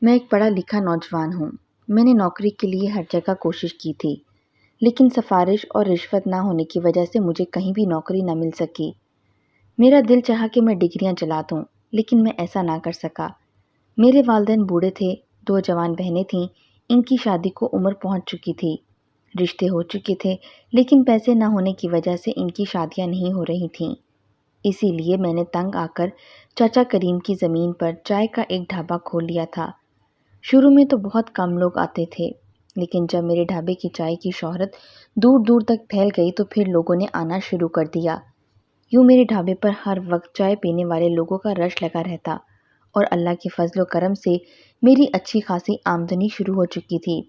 میں ایک پڑھا لکھا نوجوان ہوں۔ میں نے نوکری کے لیے ہر جگہ کوشش کی تھی، لیکن سفارش اور رشوت نہ ہونے کی وجہ سے مجھے کہیں بھی نوکری نہ مل سکی۔ میرا دل چاہا کہ میں ڈگریاں چلا دوں، لیکن میں ایسا نہ کر سکا۔ میرے والدین بوڑھے تھے، 2 جوان بہنیں تھیں، ان کی شادی کو عمر پہنچ چکی تھی، رشتے ہو چکے تھے، لیکن پیسے نہ ہونے کی وجہ سے ان کی شادیاں نہیں ہو رہی تھیں۔ اسی لیے میں نے تنگ آ کر چاچا کریم کی زمین پر چائے کا ایک ڈھابہ کھول لیا تھا۔ شروع میں تو بہت کم لوگ آتے تھے، لیکن جب میرے ڈھابے کی چائے کی شہرت دور دور تک پھیل گئی تو پھر لوگوں نے آنا شروع کر دیا۔ یوں میرے ڈھابے پر ہر وقت چائے پینے والے لوگوں کا رش لگا رہتا، اور اللہ کے فضل و کرم سے میری اچھی خاصی آمدنی شروع ہو چکی تھی،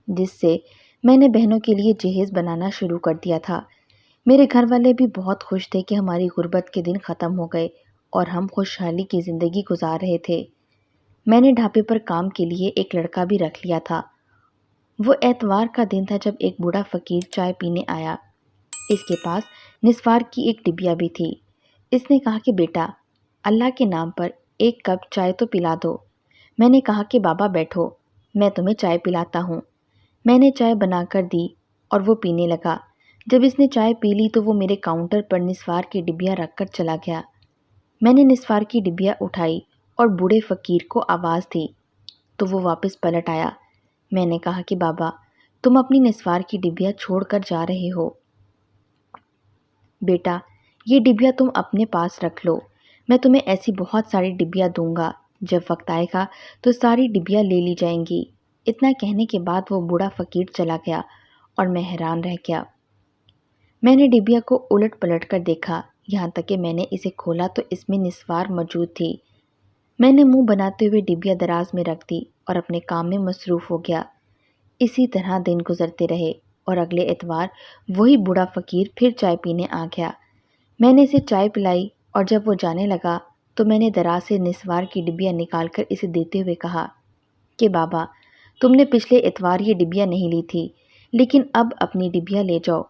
جس سے میں نے بہنوں کے لیے جہیز بنانا شروع کر دیا تھا۔ میرے گھر والے بھی بہت خوش تھے کہ ہماری غربت کے دن ختم ہو گئے اور ہم خوشحالی کی زندگی گزار رہے تھے۔ میں نے ڈھابے پر کام کے لیے ایک لڑکا بھی رکھ لیا تھا۔ وہ اتوار کا دن تھا جب ایک بوڑھا فقیر چائے پینے آیا۔ اس کے پاس نسوار کی ایک ڈبیا بھی تھی۔ اس نے کہا کہ بیٹا، اللہ کے نام پر ایک کپ چائے تو پلا دو۔ میں نے کہا کہ بابا بیٹھو، میں تمہیں چائے پلاتا ہوں۔ میں نے چائے بنا کر دی اور وہ پینے لگا۔ جب اس نے چائے پی لی تو وہ میرے کاؤنٹر پر نسوار کی ڈبیا رکھ کر چلا گیا۔ میں نے نسوار کی ڈبیا اٹھائی اور بوڑھے فقیر کو آواز دی تو وہ واپس پلٹ آیا۔ میں نے کہا کہ بابا، تم اپنی نسوار کی ڈبیا چھوڑ کر جا رہے ہو۔ بیٹا، یہ ڈبیا تم اپنے پاس رکھ لو، میں تمہیں ایسی بہت ساری ڈبیا دوں گا، جب وقت آئے گا تو ساری ڈبیا لے لی جائیں گی۔ اتنا کہنے کے بعد وہ بوڑھا فقیر چلا گیا اور میں حیران رہ گیا۔ میں نے ڈبیا کو الٹ پلٹ کر دیکھا، یہاں تک کہ میں نے اسے کھولا تو اس میں نسوار موجود تھی۔ میں نے منہ بناتے ہوئے ڈبیا دراز میں رکھ دی اور اپنے کام میں مصروف ہو گیا۔ اسی طرح دن گزرتے رہے اور اگلے اتوار وہی بوڑھا فقیر پھر چائے پینے آ گیا۔ میں نے اسے چائے پلائی اور جب وہ جانے لگا تو میں نے دراز سے نسوار کی ڈبیا نکال کر اسے دیتے ہوئے کہا کہ بابا، تم نے پچھلے اتوار یہ ڈبیا نہیں لی تھی، لیکن اب اپنی ڈبیا لے جاؤ۔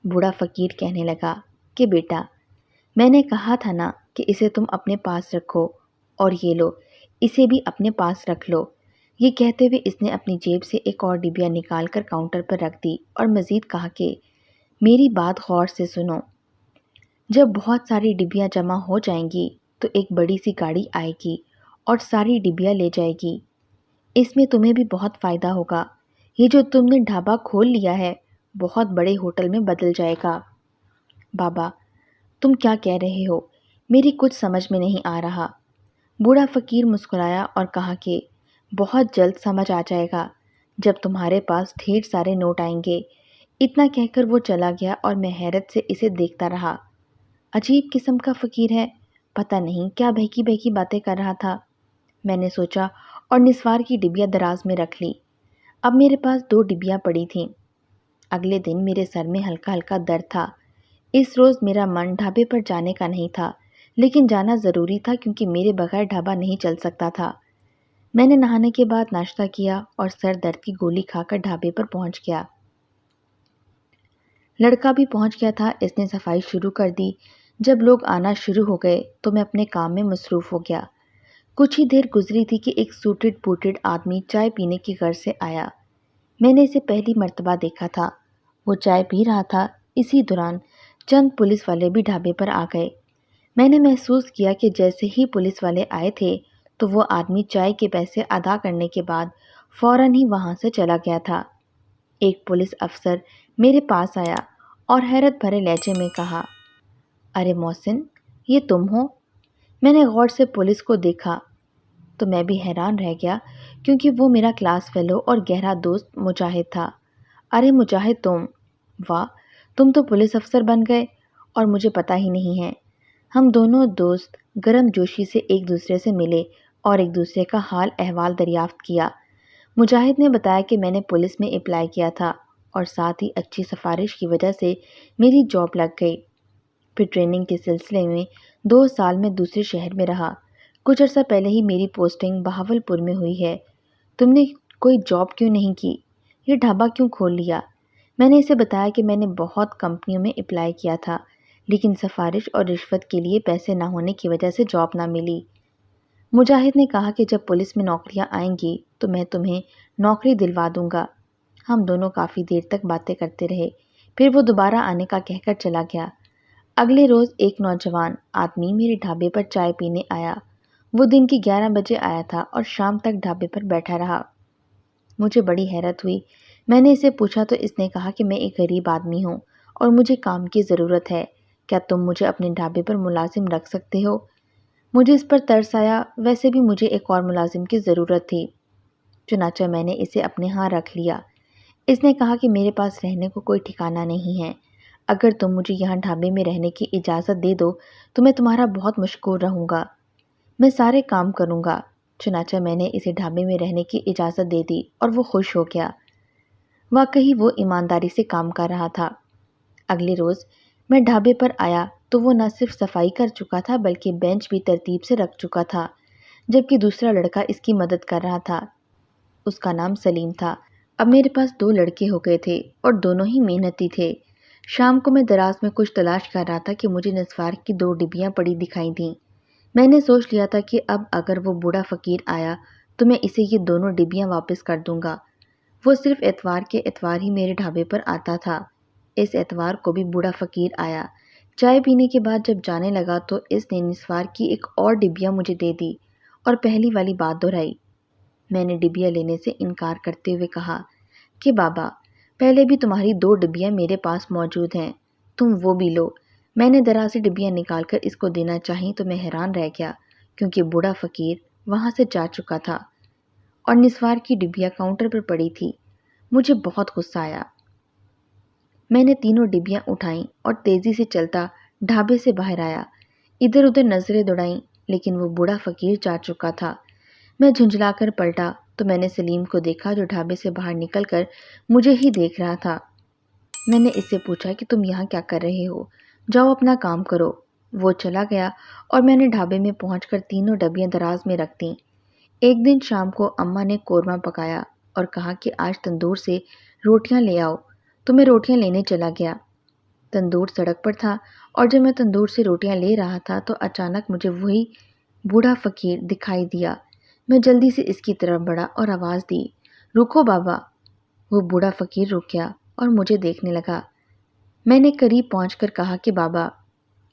بوڑھا فقیر کہنے لگا کہ بیٹا، میں نے کہا تھا نا کہ اسے تم اپنے پاس رکھو، اور یہ لو، اسے بھی اپنے پاس رکھ لو۔ یہ کہتے ہوئے اس نے اپنی جیب سے ایک اور ڈبیا نکال کر کاؤنٹر پر رکھ دی اور مزید کہا کہ میری بات غور سے سنو، جب بہت ساری ڈبیاں جمع ہو جائیں گی تو ایک بڑی سی گاڑی آئے گی اور ساری ڈبیاں لے جائے گی۔ اس میں تمہیں بھی بہت فائدہ ہوگا۔ یہ جو تم نے ڈھابہ کھول لیا ہے بہت بڑے ہوٹل میں بدل جائے گا۔ بابا، تم کیا کہہ رہے ہو؟ میری کچھ سمجھ میں نہیں آ رہا۔ بوڑھا فقیر مسکرایا اور کہا کہ بہت جلد سمجھ آ جائے گا، جب تمہارے پاس ڈھیر سارے نوٹ آئیں گے۔ اتنا کہہ کر وہ چلا گیا اور میں حیرت سے اسے دیکھتا رہا۔ عجیب قسم کا فقیر ہے، پتہ نہیں کیا بہکی بہکی باتیں کر رہا تھا، میں نے سوچا، اور نسوار کی ڈبیا دراز میں رکھ لی۔ اب میرے پاس 2 ڈبیاں پڑی تھیں۔ اگلے دن میرے سر میں ہلکا ہلکا درد تھا۔ اس روز میرا من ڈھابے پر جانے کا نہیں تھا، لیکن جانا ضروری تھا کیونکہ میرے بغیر ڈھابہ نہیں چل سکتا تھا۔ میں نے نہانے کے بعد ناشتہ کیا اور سر درد کی گولی کھا کر ڈھابے پر پہنچ گیا۔ لڑکا بھی پہنچ گیا تھا، اس نے صفائی شروع کر دی۔ جب لوگ آنا شروع ہو گئے تو میں اپنے کام میں مصروف ہو گیا۔ کچھ ہی دیر گزری تھی کہ ایک سوٹڈ بوٹڈ آدمی چائے پینے کی غرض سے آیا۔ میں نے اسے پہلی مرتبہ دیکھا تھا۔ وہ چائے پی رہا تھا، اسی دوران چند پولیس والے بھی ڈھابے پر آ گئے۔ میں نے محسوس کیا کہ جیسے ہی پولیس والے آئے تھے تو وہ آدمی چائے کے پیسے ادا کرنے کے بعد فوراً ہی وہاں سے چلا گیا تھا۔ ایک پولیس افسر میرے پاس آیا اور حیرت بھرے لہجے میں کہا، ارے محسن، یہ تم ہو؟ میں نے غور سے پولیس کو دیکھا تو میں بھی حیران رہ گیا، کیونکہ وہ میرا کلاس فیلو اور گہرا دوست مجاہد تھا۔ ارے مجاہد، تم؟ واہ، تم تو پولیس افسر بن گئے اور مجھے پتہ ہی نہیں ہے۔ ہم دونوں دوست گرم جوشی سے ایک دوسرے سے ملے اور ایک دوسرے کا حال احوال دریافت کیا۔ مجاہد نے بتایا کہ میں نے پولیس میں اپلائی کیا تھا اور ساتھ ہی اچھی سفارش کی وجہ سے میری جاب لگ گئی۔ پھر ٹریننگ کے سلسلے میں 2 سال میں دوسرے شہر میں رہا۔ کچھ عرصہ پہلے ہی میری پوسٹنگ بہاولپور میں ہوئی ہے۔ تم نے کوئی جاب کیوں نہیں کی؟ یہ ڈھابہ کیوں کھول لیا؟ میں نے اسے بتایا کہ میں نے بہت کمپنیوں میں اپلائی کیا تھا، لیکن سفارش اور رشوت کے لیے پیسے نہ ہونے کی وجہ سے جاب نہ ملی۔ مجاہد نے کہا کہ جب پولیس میں نوکریاں آئیں گی تو میں تمہیں نوکری دلوا دوں گا۔ ہم دونوں کافی دیر تک باتیں کرتے رہے، پھر وہ دوبارہ آنے کا کہہ کر چلا گیا۔ اگلے روز ایک نوجوان آدمی میرے ڈھابے پر چائے پینے آیا۔ وہ دن کی 11 بجے آیا تھا اور شام تک ڈھابے پر بیٹھا رہا۔ مجھے بڑی حیرت ہوئی۔ میں نے اسے پوچھا تو اس نے کہا کہ میں ایک غریب آدمی ہوں اور مجھے کام کی ضرورت ہے، کیا تم مجھے اپنے ڈھابے پر ملازم رکھ سکتے ہو؟ مجھے اس پر ترس آیا، ویسے بھی مجھے ایک اور ملازم کی ضرورت تھی، چنانچہ میں نے اسے اپنے ہاں رکھ لیا۔ اس نے کہا کہ میرے پاس رہنے کو کوئی ٹھکانہ نہیں ہے، اگر تم مجھے یہاں ڈھابے میں رہنے کی اجازت دے دو تو میں تمہارا بہت مشکور رہوں گا، میں سارے کام کروں گا۔ چنانچہ میں نے اسے ڈھابے میں رہنے کی اجازت دے دی اور وہ خوش ہو گیا۔ واقعی وہ ایمانداری سے کام کر رہا تھا۔ اگلے روز میں ڈھابے پر آیا تو وہ نہ صرف صفائی کر چکا تھا بلکہ بینچ بھی ترتیب سے رکھ چکا تھا، جبکہ دوسرا لڑکا اس کی مدد کر رہا تھا۔ اس کا نام سلیم تھا۔ اب میرے پاس 2 لڑکے ہو گئے تھے اور دونوں ہی محنتی تھے۔ شام کو میں دراز میں کچھ تلاش کر رہا تھا کہ مجھے نسوار کی 2 ڈبیاں پڑی دکھائی دیں۔ میں نے سوچ لیا تھا کہ اب اگر وہ بوڑھا فقیر آیا تو میں اسے یہ دونوں ڈبیاں واپس کر دوں گا۔ وہ صرف اتوار کے اتوار ہی میرے ڈھابے پر آتا تھا۔ اس اتوار کو بھی بوڑھا فقیر آیا۔ چائے پینے کے بعد جب جانے لگا تو اس نے نسوار کی ایک اور ڈبیا مجھے دے دی اور پہلی والی بات دہرائی۔ میں نے ڈبیا لینے سے انکار کرتے ہوئے کہا کہ بابا، پہلے بھی تمہاری 2 ڈبیاں میرے پاس موجود ہیں، تم وہ بھی لو۔ میں نے دراز سے ڈبیاں نکال کر اس کو دینا چاہی تو میں حیران رہ گیا کیونکہ بوڑھا فقیر وہاں سے جا چکا تھا اور نسوار کی ڈبیا کاؤنٹر پر پڑی تھی۔ مجھے بہت غصہ آیا۔ میں نے تینوں ڈبیاں اٹھائیں اور تیزی سے چلتا ڈھابے سے باہر آیا۔ ادھر ادھر نظریں دوڑائیں لیکن وہ بوڑھا فقیر جا چکا تھا۔ میں جھنجھلا کر پلٹا تو میں نے سلیم کو دیکھا جو ڈھابے سے باہر نکل کر مجھے ہی دیکھ رہا تھا۔ میں نے اس سے پوچھا کہ تم یہاں کیا کر رہے ہو؟ جاؤ اپنا کام کرو۔ وہ چلا گیا اور میں نے ڈھابے میں پہنچ کر تینوں ڈبیاں دراز میں رکھ دیں۔ ایک دن شام کو اماں نے قورمہ پکایا اور کہا کہ آج تندور سے روٹیاں لے آؤ، تو میں روٹیاں لینے چلا گیا۔ تندور سڑک پر تھا اور جب میں تندور سے روٹیاں لے رہا تھا تو اچانک مجھے وہی بوڑھا فقیر دکھائی دیا۔ میں جلدی سے اس کی طرف بڑھا اور آواز دی، رکو بابا۔ وہ بوڑھا فقیر رک گیا اور مجھے دیکھنے لگا۔ میں نے قریب پہنچ کر کہا کہ بابا،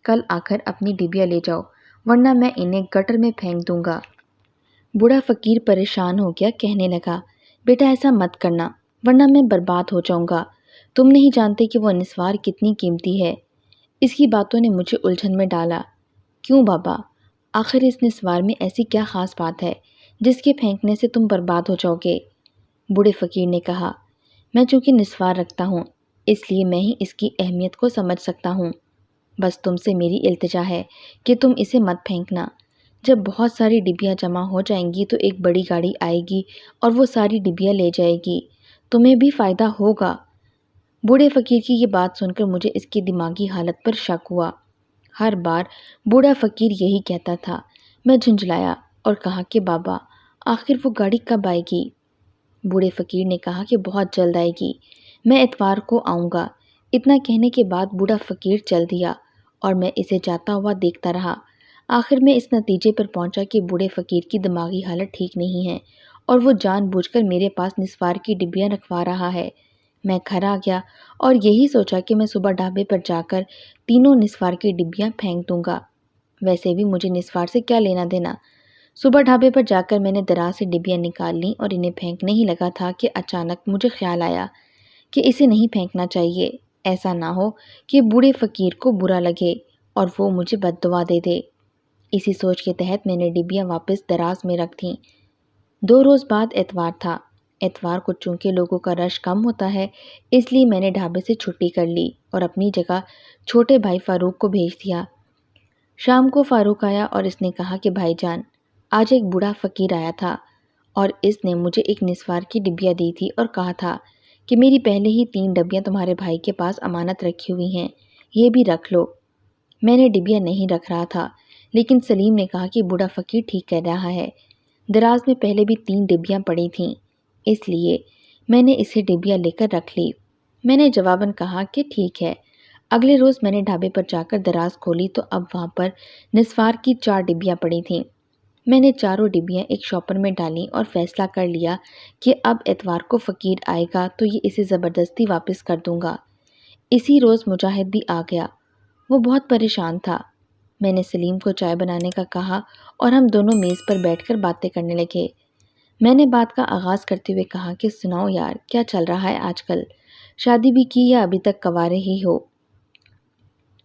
کل آ کر اپنی ڈبیا لے جاؤ ورنہ میں انہیں گٹر میں پھینک دوں گا۔ بوڑھا فقیر پریشان ہو گیا، کہنے لگا، بیٹا ایسا مت کرنا ورنہ میں برباد ہو جاؤں گا، تم نہیں جانتے کہ وہ نسوار کتنی قیمتی ہے۔ اس کی باتوں نے مجھے الجھن میں ڈالا۔ کیوں بابا؟ آخر اس نسوار میں ایسی کیا خاص بات ہے جس کے پھینکنے سے تم برباد ہو جاؤ گے؟ بوڑھے فقیر نے کہا، میں چونکہ نسوار رکھتا ہوں اس لیے میں ہی اس کی اہمیت کو سمجھ سکتا ہوں۔ بس تم سے میری التجا ہے کہ تم اسے مت پھینکنا۔ جب بہت ساری ڈبیاں جمع ہو جائیں گی تو ایک بڑی گاڑی آئے گی اور وہ ساری ڈبیاں لے جائے گی، تمہیں بھی فائدہ ہوگا۔ بوڑھے فقیر کی یہ بات سن کر مجھے اس کی دماغی حالت پر شک ہوا۔ ہر بار بوڑھا فقیر یہی کہتا تھا۔ میں جھنجھلایا اور کہا کہ بابا، آخر وہ گاڑی کب آئے گی؟ بوڑھے فقیر نے کہا کہ بہت جلد آئے گی، میں اتوار کو آؤں گا۔ اتنا کہنے کے بعد بوڑھا فقیر چل دیا اور میں اسے جاتا ہوا دیکھتا رہا۔ آخر میں اس نتیجے پر پہنچا کہ بوڑھے فقیر کی دماغی حالت ٹھیک نہیں ہے اور وہ جان بوجھ کر میرے پاس نسوار کی ڈبیاں رکھوا رہا ہے۔ میں گھر آ گیا اور یہی سوچا کہ میں صبح ڈھابے پر جا کر تینوں نسوار کی ڈبیاں پھینک دوں گا، ویسے بھی مجھے نسوار سے کیا لینا دینا۔ صبح ڈھابے پر جا کر میں نے دراز سے ڈبیاں نکال لیں اور انہیں پھینکنے ہی لگا تھا کہ اچانک مجھے خیال آیا کہ اسے نہیں پھینکنا چاہیے، ایسا نہ ہو کہ بوڑھے فقیر کو برا لگے اور وہ مجھے بد دعا دے دے۔ اسی سوچ کے تحت میں نے ڈبیاں واپس دراز میں رکھ دیں۔ 2 روز بعد اتوار تھا۔ اتوار کو چونکہ لوگوں کا رش کم ہوتا ہے اس لیے میں نے ڈھابے سے چھٹی کر لی اور اپنی جگہ چھوٹے بھائی فاروق کو بھیج دیا۔ شام کو فاروق آیا اور اس نے کہا کہ بھائی جان، آج ایک بوڑھا فقیر آیا تھا اور اس نے مجھے ایک نسوار کی ڈبیا دی تھی اور کہا تھا کہ میری پہلے ہی 3 ڈبیاں تمہارے بھائی کے پاس امانت رکھی ہوئی ہیں، یہ بھی رکھ لو۔ میں نے ڈبیا نہیں رکھ رہا تھا لیکن سلیم نے کہا کہ بوڑھا فقیر ٹھیک کہہ رہا ہے، دراز میں پہلے بھی 3 ڈبیاں پڑی تھیں، اس لیے میں نے اسے ڈبیا لے کر رکھ لی۔ میں نے جواباً کہا کہ ٹھیک ہے۔ اگلے روز میں نے ڈھابے پر جا کر دراز کھولی تو اب وہاں پر نسوار کی 4 ڈبیاں پڑی تھیں۔ میں نے چاروں ڈبیاں ایک شاپر میں ڈالیں اور فیصلہ کر لیا کہ اب اتوار کو فقیر آئے گا تو یہ اسے زبردستی واپس کر دوں گا۔ اسی روز مجاہد بھی آ گیا۔ وہ بہت پریشان تھا۔ میں نے سلیم کو چائے بنانے کا کہا اور ہم دونوں میز پر بیٹھ کر باتیں کرنے لگے۔ میں نے بات کا آغاز کرتے ہوئے کہا کہ سناؤ یار، کیا چل رہا ہے آج کل؟ شادی بھی کی یا ابھی تک کنوارے ہی ہو؟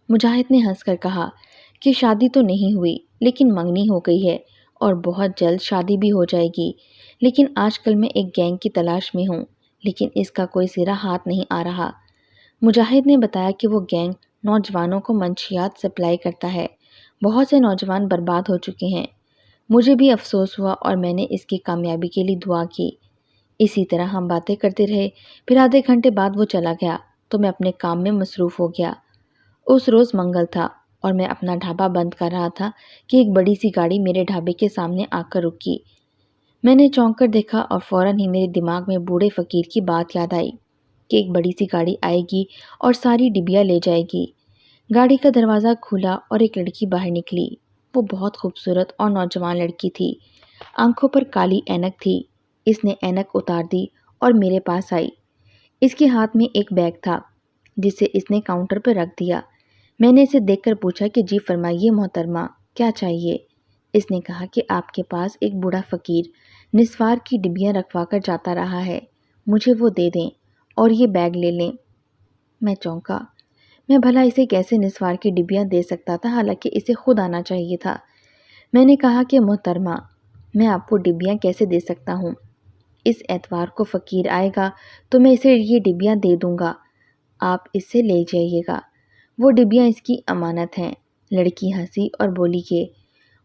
مجاہد نے ہنس کر کہا کہ شادی تو نہیں ہوئی لیکن منگنی ہو گئی ہے اور بہت جلد شادی بھی ہو جائے گی، لیکن آج کل میں ایک گینگ کی تلاش میں ہوں، لیکن اس کا کوئی سرا ہاتھ نہیں آ رہا۔ مجاہد نے بتایا کہ وہ گینگ نوجوانوں کو منشیات سپلائی کرتا ہے۔ بہت سے نوجوان برباد ہو چکے ہیں۔ مجھے بھی افسوس ہوا اور میں نے اس کی کامیابی کے لیے دعا کی۔ اسی طرح ہم باتیں کرتے رہے۔ پھر آدھے گھنٹے بعد وہ چلا گیا تو میں اپنے کام میں مصروف ہو گیا۔ اس روز منگل تھا اور میں اپنا ڈھابا بند کر رہا تھا کہ ایک بڑی سی گاڑی میرے ڈھابے کے سامنے آ کر رکی۔ میں نے چونک کر دیکھا اور فوراً ہی میرے دماغ میں بوڑھے فقیر کی بات یاد آئی کہ ایک بڑی سی گاڑی آئے گی اور ساری ڈبیاں لے جائے گی۔ گاڑی کا دروازہ کھلا اور ایک لڑکی باہر نکلی۔ وہ بہت خوبصورت اور نوجوان لڑکی تھی۔ آنکھوں پر کالی اینک تھی۔ اس نے اینک اتار دی اور میرے پاس آئی۔ اس کے ہاتھ میں ایک بیگ تھا جسے اس نے کاؤنٹر پر رکھ دیا۔ میں نے اسے دیکھ کر پوچھا کہ جی فرمائیے محترمہ، کیا چاہیے؟ اس نے کہا کہ آپ کے پاس ایک بوڑھا فقیر نسوار کی ڈبیاں رکھوا کر جاتا رہا ہے، مجھے وہ دے دیں اور یہ بیگ لے لیں۔ میں چونکا۔ میں بھلا اسے کیسے نسوار کی ڈبیاں دے سکتا تھا، حالانکہ اسے خود آنا چاہیے تھا۔ میں نے کہا کہ محترمہ، میں آپ کو ڈبیاں کیسے دے سکتا ہوں؟ اس اتوار کو فقیر آئے گا تو میں اسے یہ ڈبیاں دے دوں گا، آپ اس سے لے جائیے گا، وہ ڈبیاں اس کی امانت ہیں۔ لڑکی ہنسی اور بولی کہ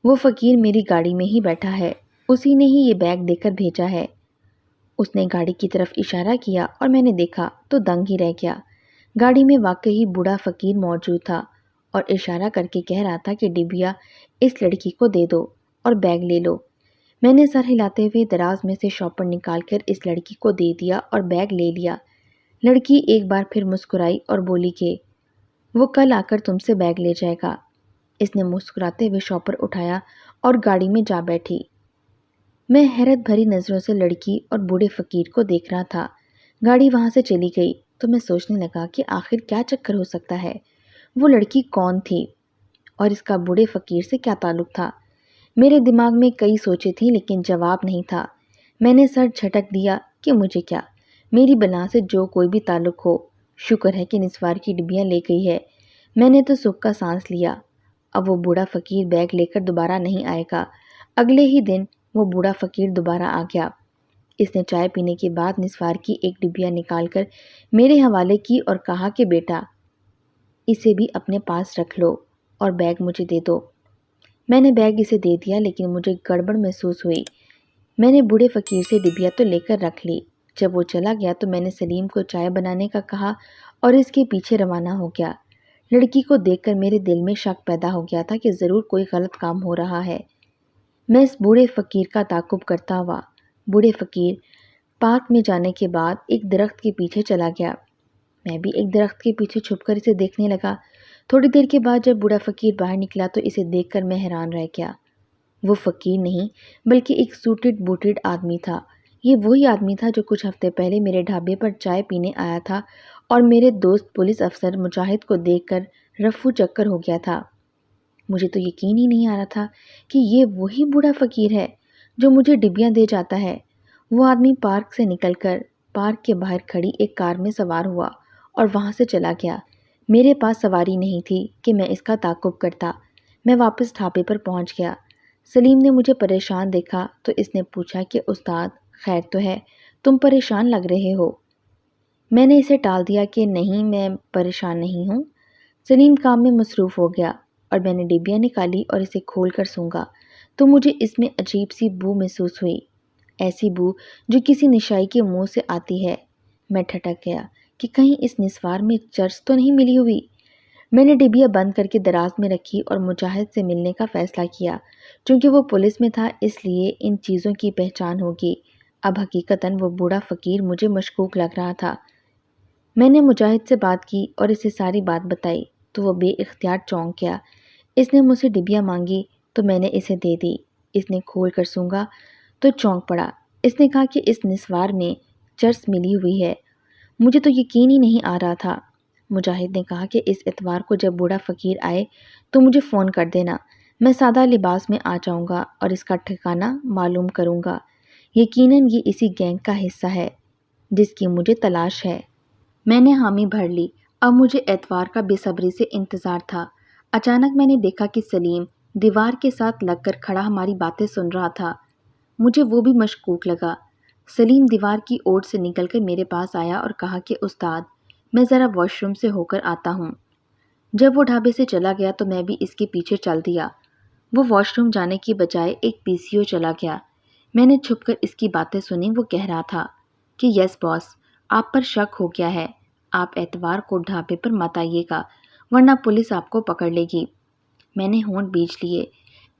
وہ فقیر میری گاڑی میں ہی بیٹھا ہے، اسی نے ہی یہ بیگ دے کر بھیجا ہے۔ اس نے گاڑی کی طرف اشارہ کیا اور میں نے دیکھا تو دنگ ہی رہ گیا۔ گاڑی میں واقعی بوڑھا فقیر موجود تھا اور اشارہ کر کے کہہ رہا تھا کہ ڈبیا اس لڑکی کو دے دو اور بیگ لے لو۔ میں نے سر ہلاتے ہوئے دراز میں سے شاپر نکال کر اس لڑکی کو دے دیا اور بیگ لے لیا۔ لڑکی ایک بار پھر مسکرائی اور بولی کہ وہ کل آ کر تم سے بیگ لے جائے گا۔ اس نے مسکراتے ہوئے شاپر اٹھایا اور گاڑی میں جا بیٹھی۔ میں حیرت بھری نظروں سے لڑکی اور بوڑھے فقیر کو دیکھ رہا تھا۔ گاڑی وہاں سے چلی گئی تو میں سوچنے لگا کہ آخر کیا چکر ہو سکتا ہے؟ وہ لڑکی کون تھی اور اس کا بوڑھے فقیر سے کیا تعلق تھا؟ میرے دماغ میں کئی سوچیں تھیں لیکن جواب نہیں تھا۔ میں نے سر جھٹک دیا کہ مجھے کیا، میری بلا سے جو کوئی بھی تعلق ہو، شکر ہے کہ نسوار کی ڈبیاں لے گئی ہے۔ میں نے تو سکھ کا سانس لیا۔ اب وہ بوڑھا فقیر بیگ لے کر دوبارہ نہیں آئے گا۔ اگلے ہی دن وہ بوڑھا فقیر دوبارہ آ گیا۔ اس نے چائے پینے کے بعد نسوار کی ایک ڈبیا نکال کر میرے حوالے کی اور کہا کہ بیٹا، اسے بھی اپنے پاس رکھ لو اور بیگ مجھے دے دو۔ میں نے بیگ اسے دے دیا لیکن مجھے گڑبڑ محسوس ہوئی۔ میں نے بوڑھے فقیر سے ڈبیا تو لے کر رکھ لی۔ جب وہ چلا گیا تو میں نے سلیم کو چائے بنانے کا کہا اور اس کے پیچھے روانہ ہو گیا۔ لڑکی کو دیکھ کر میرے دل میں شک پیدا ہو گیا تھا کہ ضرور کوئی غلط کام ہو رہا ہے۔ میں اس بوڑھے فقیر کا تعاقب کرتا ہوا۔ بوڑھے فقیر پارک میں جانے کے بعد ایک درخت کے پیچھے چلا گیا۔ میں بھی ایک درخت کے پیچھے چھپ کر اسے دیکھنے لگا۔ تھوڑی دیر کے بعد جب بوڑھا فقیر باہر نکلا تو اسے دیکھ کر میں حیران رہ گیا۔ وہ فقیر نہیں بلکہ ایک سوٹڈ بوٹڈ آدمی تھا۔ یہ وہی آدمی تھا جو کچھ ہفتے پہلے میرے ڈھابے پر چائے پینے آیا تھا اور میرے دوست پولیس افسر مجاہد کو دیکھ کر رفو چکر ہو گیا تھا۔ مجھے تو یقین ہی نہیں آ رہا تھا کہ یہ وہی بوڑھا فقیر ہے جو مجھے ڈبیاں دے جاتا ہے۔ وہ آدمی پارک سے نکل کر پارک کے باہر کھڑی ایک کار میں سوار ہوا اور وہاں سے چلا گیا۔ میرے پاس سواری نہیں تھی کہ میں اس کا تعاقب کرتا۔ میں واپس ڈھابے پر پہنچ گیا۔ سلیم نے مجھے پریشان دیکھا تو اس نے پوچھا کہ استاد خیر تو ہے، تم پریشان لگ رہے ہو؟ میں نے اسے ٹال دیا کہ نہیں، میں پریشان نہیں ہوں۔ سلیم کام میں مصروف ہو گیا اور میں نے ڈبیاں نکالی اور اسے کھول کر سونگا تو مجھے اس میں عجیب سی بو محسوس ہوئی، ایسی بو جو کسی نشائی کے منہ سے آتی ہے۔ میں ٹھٹک گیا کہ کہیں اس نسوار میں چرس تو نہیں ملی ہوئی۔ میں نے ڈبیا بند کر کے دراز میں رکھی اور مجاہد سے ملنے کا فیصلہ کیا۔ چونکہ وہ پولیس میں تھا اس لیے ان چیزوں کی پہچان ہوگی۔ اب حقیقتاً وہ بوڑھا فقیر مجھے مشکوک لگ رہا تھا۔ میں نے مجاہد سے بات کی اور اسے ساری بات بتائی تو وہ بے اختیار چونک گیا۔ اس نے مجھ سے ڈبیا مانگی تو میں نے اسے دے دی۔ اس نے کھول کر سونگا تو چونک پڑا۔ اس نے کہا کہ اس نسوار میں چرس ملی ہوئی ہے۔ مجھے تو یقین ہی نہیں آ رہا تھا۔ مجاہد نے کہا کہ اس اتوار کو جب بوڑھا فقیر آئے تو مجھے فون کر دینا، میں سادہ لباس میں آ جاؤں گا اور اس کا ٹھکانہ معلوم کروں گا۔ یقیناً یہ اسی گینگ کا حصہ ہے جس کی مجھے تلاش ہے۔ میں نے حامی بھر لی۔ اب مجھے اتوار کا بے صبری سے انتظار تھا۔ اچانک میں نے دیکھا کہ سلیم دیوار کے ساتھ لگ کر کھڑا ہماری باتیں سن رہا تھا۔ مجھے وہ بھی مشکوک لگا۔ سلیم دیوار کی اوٹ سے نکل کر میرے پاس آیا اور کہا کہ استاد، میں ذرا واش روم سے ہو کر آتا ہوں۔ جب وہ ڈھابے سے چلا گیا تو میں بھی اس کے پیچھے چل دیا۔ وہ واش روم جانے کی بجائے ایک PCO چلا گیا۔ میں نے چھپ کر اس کی باتیں سنی۔ وہ کہہ رہا تھا کہ یس باس، آپ پر شک ہو گیا ہے، آپ اتوار کو ڈھابے پر مت آئیے گا ورنہ پولیس آپ کو پکڑ لے گی۔ میں نے ہونٹ بیچ لیے۔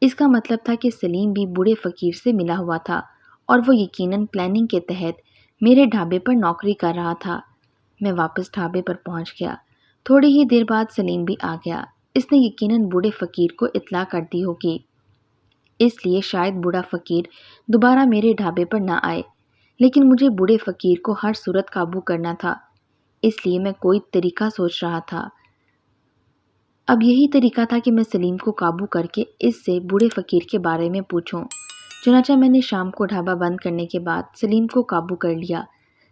اس کا مطلب تھا کہ سلیم بھی بوڑھے فقیر سے ملا ہوا تھا اور وہ یقیناً پلاننگ کے تحت میرے ڈھابے پر نوکری کر رہا تھا۔ میں واپس ڈھابے پر پہنچ گیا۔ تھوڑی ہی دیر بعد سلیم بھی آ گیا۔ اس نے یقیناً بوڑھے فقیر کو اطلاع کر دی ہوگی، اس لیے شاید بوڑھا فقیر دوبارہ میرے ڈھابے پر نہ آئے، لیکن مجھے بوڑھے فقیر کو ہر صورت قابو کرنا تھا، اس لیے میں کوئی طریقہ سوچ رہا تھا۔ اب یہی طریقہ تھا کہ میں سلیم کو قابو کر کے اس سے بوڑھے فقیر کے بارے میں پوچھوں۔ چنانچہ میں نے شام کو ڈھابہ بند کرنے کے بعد سلیم کو قابو کر لیا۔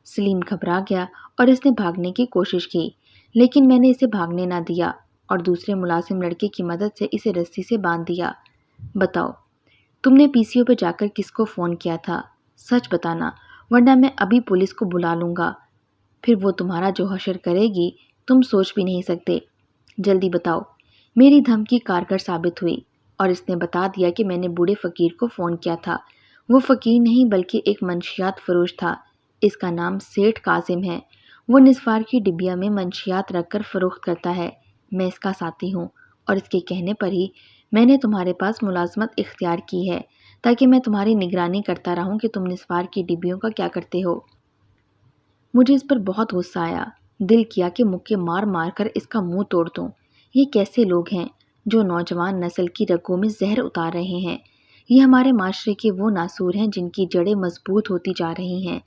سلیم گھبرا گیا اور اس نے بھاگنے کی کوشش کی، لیکن میں نے اسے بھاگنے نہ دیا اور دوسرے ملازم لڑکے کی مدد سے اسے رسی سے باندھ دیا۔ بتاؤ، تم نے PCO پہ جا کر کس کو فون کیا تھا؟ سچ بتانا، ورنہ میں ابھی پولیس کو بلا لوں گا، پھر وہ تمہارا جو حشر کرے گی تم سوچ بھی نہیں سکتے۔ جلدی بتاؤ۔ میری دھمکی کارگر ثابت ہوئی اور اس نے بتا دیا کہ میں نے بوڑھے فقیر کو فون کیا تھا۔ وہ فقیر نہیں بلکہ ایک منشیات فروش تھا۔ اس کا نام سیٹھ کاظم ہے۔ وہ نسوار کی ڈبیا میں منشیات رکھ کر فروخت کرتا ہے۔ میں اس کا ساتھی ہوں اور اس کے کہنے پر ہی میں نے تمہارے پاس ملازمت اختیار کی ہے تاکہ میں تمہاری نگرانی کرتا رہوں کہ تم نسوار کی ڈبیوں کا کیا کرتے ہو۔ مجھے اس پر بہت غصہ آیا۔ دل کیا کہ مکے مار مار کر اس کا منہ توڑ دوں۔ یہ کیسے لوگ ہیں جو نوجوان نسل کی رگوں میں زہر اتار رہے ہیں؟ یہ ہمارے معاشرے کے وہ ناسور ہیں جن کی جڑیں مضبوط ہوتی جا رہی ہیں۔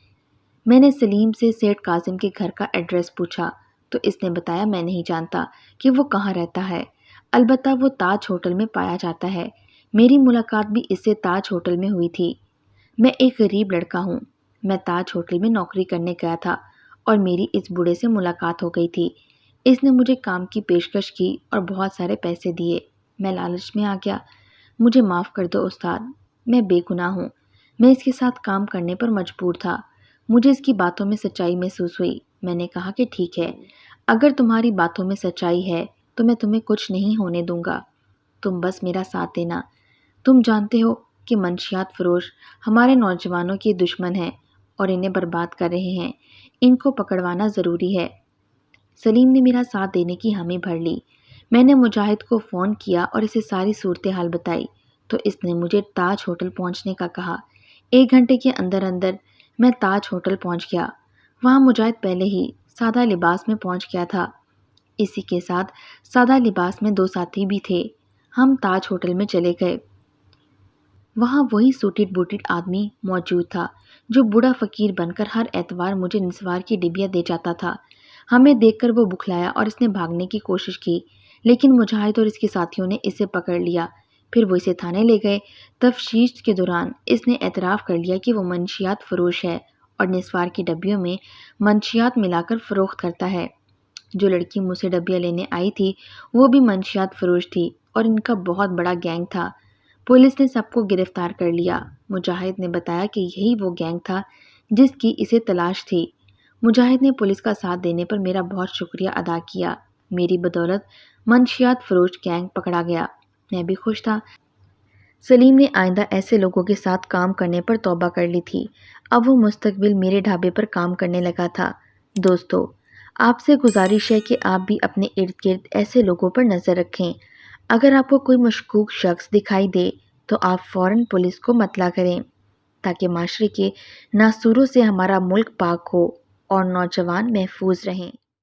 میں نے سلیم سے سیٹھ کاظم کے گھر کا ایڈریس پوچھا تو اس نے بتایا میں نہیں جانتا کہ وہ کہاں رہتا ہے، البتہ وہ تاج ہوٹل میں پایا جاتا ہے۔ میری ملاقات بھی اس سے تاج ہوٹل میں ہوئی تھی۔ میں ایک غریب لڑکا ہوں۔ میں تاج ہوٹل میں نوکری کرنے گیا تھا اور میری اس بوڑھے سے ملاقات ہو گئی تھی۔ اس نے مجھے کام کی پیشکش کی اور بہت سارے پیسے دیے۔ میں لالچ میں آ گیا۔ مجھے معاف کر دو استاد، میں بے گناہ ہوں۔ میں اس کے ساتھ کام کرنے پر مجبور تھا۔ مجھے اس کی باتوں میں سچائی محسوس ہوئی۔ میں نے کہا کہ ٹھیک ہے، اگر تمہاری باتوں میں سچائی ہے تو میں تمہیں کچھ نہیں ہونے دوں گا، تم بس میرا ساتھ دینا۔ تم جانتے ہو کہ منشیات فروش ہمارے نوجوانوں کے دشمن ہیں اور انہیں برباد کر رہے ہیں۔ ان کو پکڑوانا ضروری ہے۔ سلیم نے میرا ساتھ دینے کی حامی بھر لی۔ میں نے مجاہد کو فون کیا اور اسے ساری صورتحال بتائی تو اس نے مجھے تاج ہوٹل پہنچنے کا کہا۔ 1 گھنٹے کے اندر اندر میں تاج ہوٹل پہنچ گیا۔ وہاں مجاہد پہلے ہی سادہ لباس میں پہنچ گیا تھا۔ اسی کے ساتھ سادہ لباس میں 2 ساتھی بھی تھے۔ ہم تاج ہوٹل میں چلے گئے۔ وہاں وہی سوٹڈ بوٹڈ آدمی موجود تھا جو بوڑھا فقیر بن کر ہر اتوار مجھے نسوار کی ڈبیا دے جاتا تھا۔ ہمیں دیکھ کر وہ بکھلایا اور اس نے بھاگنے کی کوشش کی، لیکن مجاہد اور اس کے ساتھیوں نے اسے پکڑ لیا۔ پھر وہ اسے تھانے لے گئے۔ تفتیش کے دوران اس نے اعتراف کر لیا کہ وہ منشیات فروش ہے اور نسوار کی ڈبیوں میں منشیات ملا کر فروخت کرتا ہے۔ جو لڑکی مجھ سے ڈبیاں لینے آئی تھی وہ بھی منشیات فروش تھی اور ان کا بہت بڑا گینگ تھا۔ پولیس نے سب کو گرفتار کر لیا۔ مجاہد نے بتایا کہ یہی وہ گینگ تھا جس کی اسے تلاش تھی۔ مجاہد نے پولیس کا ساتھ دینے پر میرا بہت شکریہ ادا کیا۔ میری بدولت منشیات فروش گینگ پکڑا گیا۔ میں بھی خوش تھا۔ سلیم نے آئندہ ایسے لوگوں کے ساتھ کام کرنے پر توبہ کر لی تھی۔ اب وہ مستقبل میرے ڈھابے پر کام کرنے لگا تھا۔ دوستو، آپ سے گزارش ہے کہ آپ بھی اپنے ارد گرد ایسے لوگوں پر نظر رکھیں۔ اگر آپ کو کوئی مشکوک شخص دکھائی دے تو آپ فوراً پولیس کو مطلع کریں تاکہ معاشرے کے ناسوروں سے ہمارا ملک پاک ہو اور نوجوان محفوظ رہیں۔